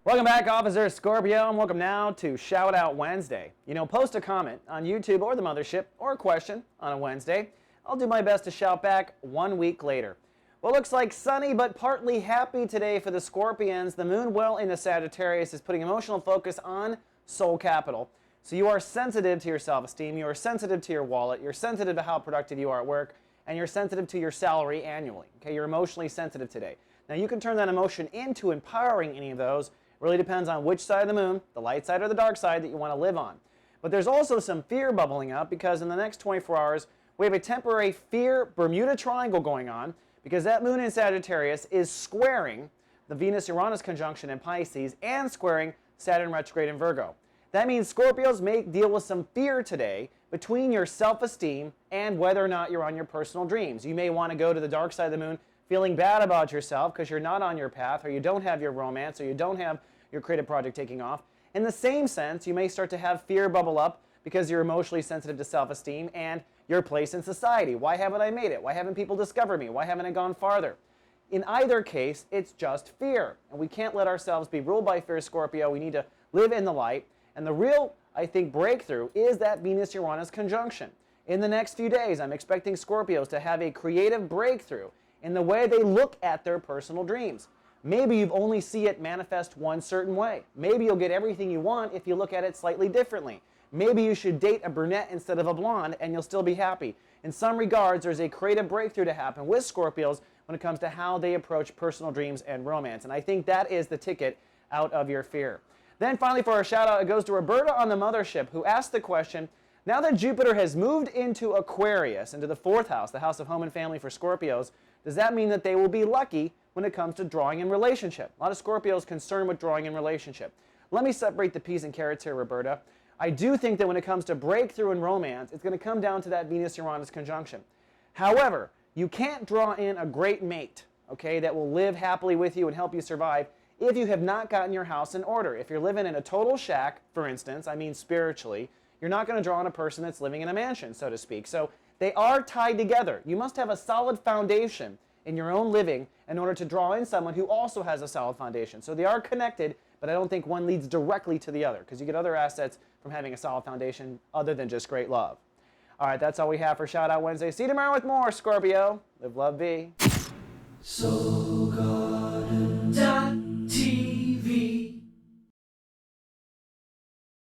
Welcome back, Officer Scorpio, and welcome now to Shout Out Wednesday. Post a comment on YouTube or the Mothership or a question on a Wednesday. I'll do my best to shout back 1 week later. Well, looks like sunny but partly happy today for the Scorpions. The moon well into Sagittarius is putting emotional focus on soul capital. So you are sensitive to your self-esteem, you are sensitive to your wallet, you're sensitive to how productive you are at work, and you're sensitive to your salary annually. Okay, you're emotionally sensitive today. Now you can turn that emotion into empowering any of those. Really depends on which side of the moon, the light side or the dark side, that you want to live on. But there's also some fear bubbling up because in the next 24 hours, we have a temporary fear Bermuda Triangle going on because that moon in Sagittarius is squaring the Venus-Uranus conjunction in Pisces and squaring Saturn retrograde in Virgo. That means Scorpios may deal with some fear today between your self-esteem and whether or not you're on your personal dreams. You may want to go to the dark side of the moon feeling bad about yourself because you're not on your path, or you don't have your romance, or you don't have your creative project taking off. In the same sense, you may start to have fear bubble up because you're emotionally sensitive to self-esteem and your place in society. Why haven't I made it? Why haven't people discovered me? Why haven't I gone farther? In either case, it's just fear. And we can't let ourselves be ruled by fear, Scorpio. We need to live in the light. And the real, I think, breakthrough is that Venus-Uranus conjunction. In the next few days, I'm expecting Scorpios to have a creative breakthrough in the way they look at their personal dreams. Maybe you only see it manifest one certain way. Maybe you'll get everything you want if you look at it slightly differently. Maybe you should date a brunette instead of a blonde and you'll still be happy. In some regards, there's a creative breakthrough to happen with Scorpios when it comes to how they approach personal dreams and romance. And I think that is the ticket out of your fear. Then finally, for our shout out, it goes to Roberta on the Mothership, who asked the question, now that Jupiter has moved into Aquarius, into the 4th house, the house of home and family for Scorpios, does that mean that they will be lucky when it comes to drawing in relationship? A lot of Scorpios concerned with drawing in relationship. Let me separate the peas and carrots here, Roberta. I do think that when it comes to breakthrough in romance, it's going to come down to that Venus-Uranus conjunction. However, you can't draw in a great mate, okay, that will live happily with you and help you survive if you have not gotten your house in order. If you're living in a total shack, for instance, I mean spiritually, you're not going to draw on a person that's living in a mansion, so to speak. So they are tied together. You must have a solid foundation in your own living in order to draw in someone who also has a solid foundation. So they are connected, but I don't think one leads directly to the other because you get other assets from having a solid foundation other than just great love. All right, that's all we have for Shout Out Wednesday. See you tomorrow with more, Scorpio. Live, love, be.